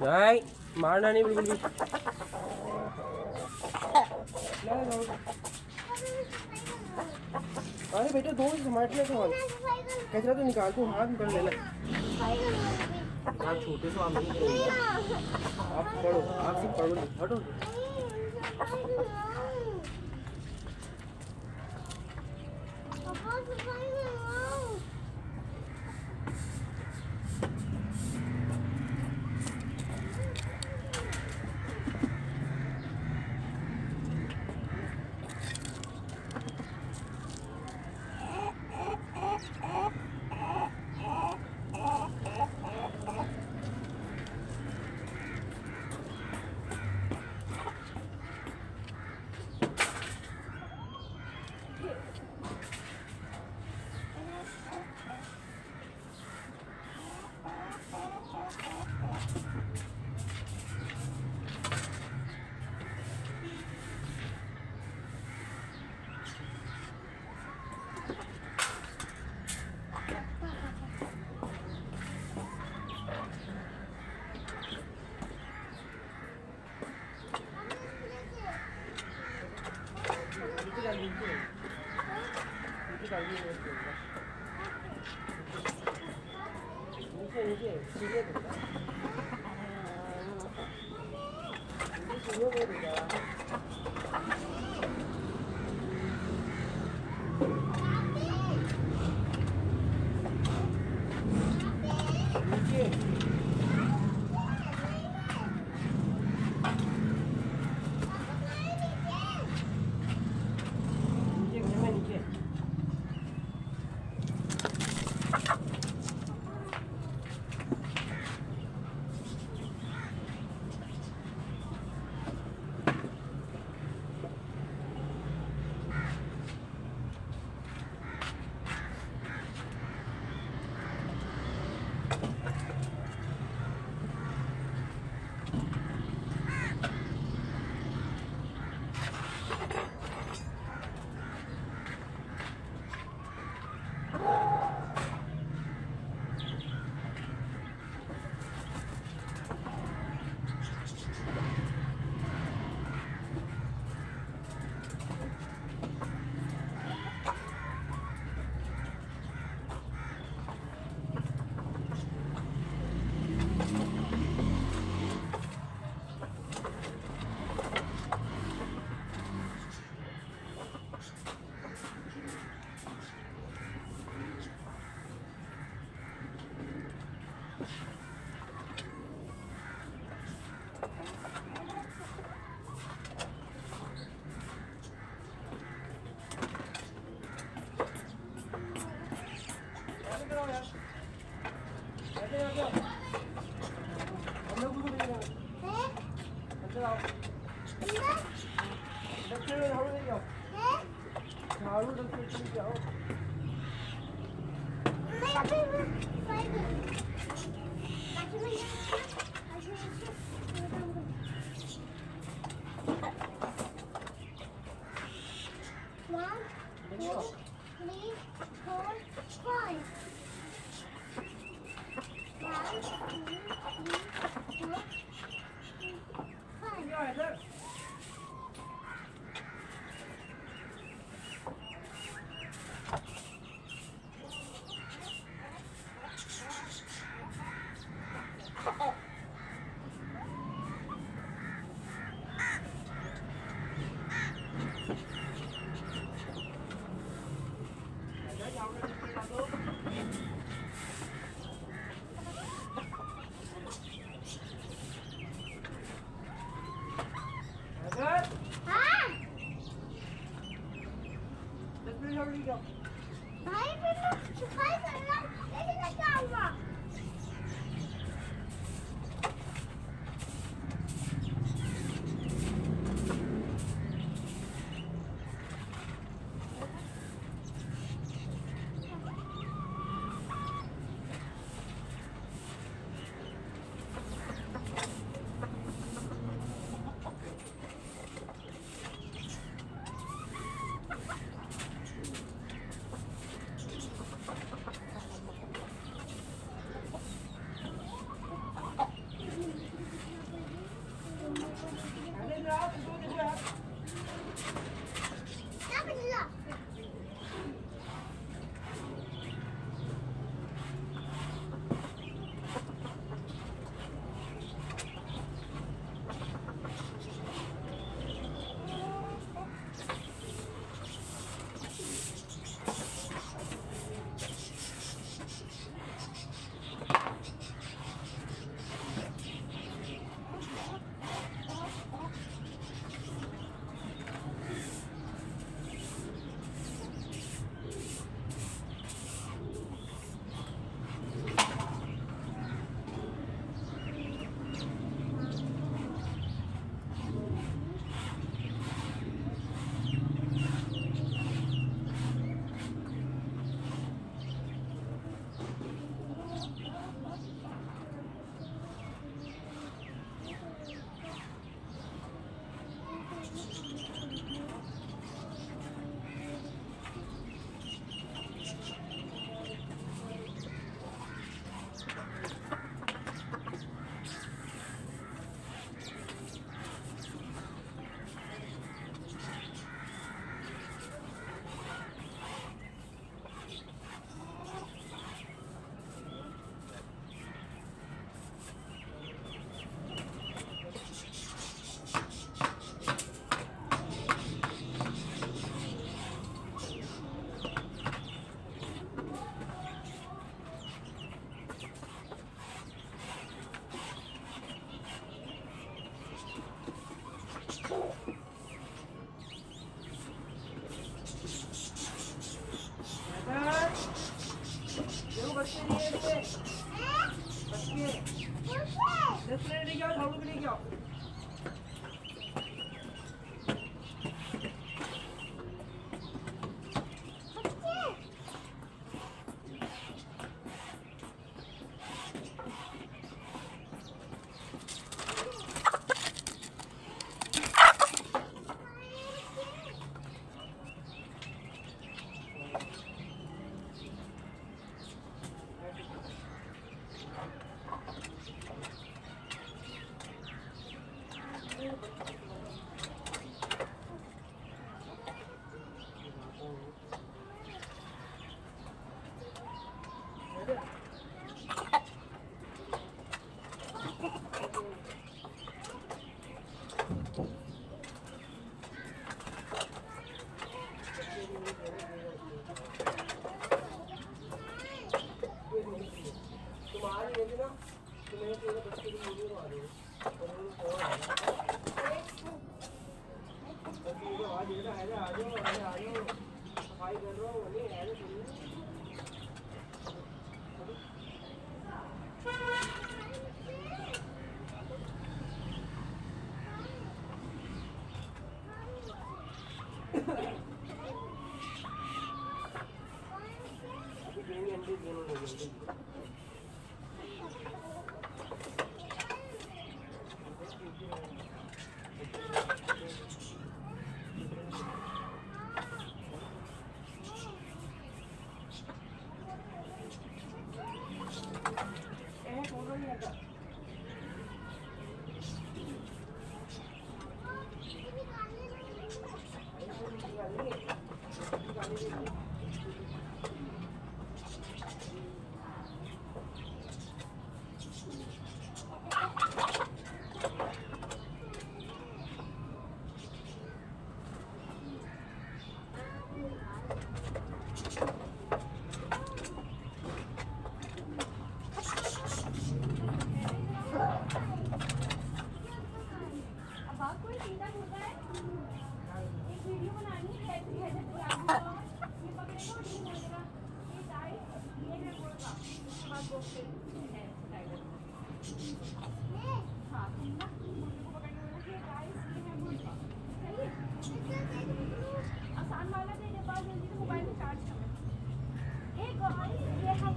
Đấy, मारना नहीं बिल्कुल भी। अरे बेटा दो स्मार्ट ले तो कचरा तो निकाल तू हाथ निकाल लेना। आप छोटे तो आप नहीं करोगे। आप पढ़ो, आप सिर्फ पढ़ो, हटो। आओ डस्टबिन में झाड़ू लेके आओ झाड़ू डस्टबिन लेके आओ आसान वाला दे दे पास जल्दी से मोबाइल में चार्ज कर। ये गाइस ये हम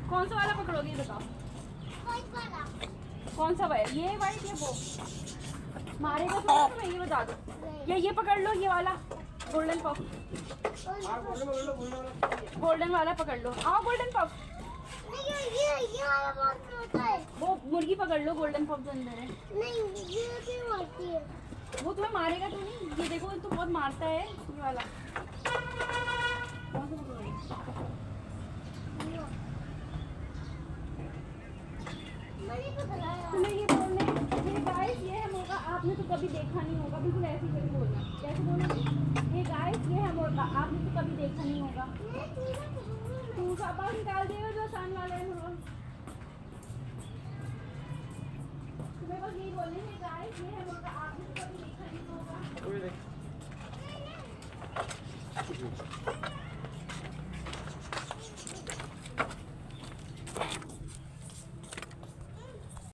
कौन सा वाला पकड़ोगे बताओ? कौन सा वाला? ये वाइट या वो? मारेगा तो मैं ये बता दो। ये पकड़ लो, ये वाला गोल्डन पफ। गोल्डन वाला पकड़ लो। आओ गोल्डन पफ। ये वाला बहुत छोटा है। वो मुर्गी पकड़ लो, गोल्डन पफ जो अंदर है। नहीं ये क्यों आती है? वो तुम्हें मारेगा तो नहीं। ये देखो तो बहुत मारता है ये वाला। कौन सा पकड़ोगे? तुम्हें ये बोलने ये गाइस ये है मुर्गा, आपने तो कभी देखा नहीं होगा। बिल्कुल ऐसे ही करके बोलना। कैसे बोलोगे? ये गाइस ये है मुर्गा, आपने तो कभी देखा नहीं होगा। तू सब निकाल देगा जो आसान वाला है मुर्गा। तुम्हें बस यही बोलने है गाइस ये है मुर्गा, आपने तो कभी देखा नहीं होगा।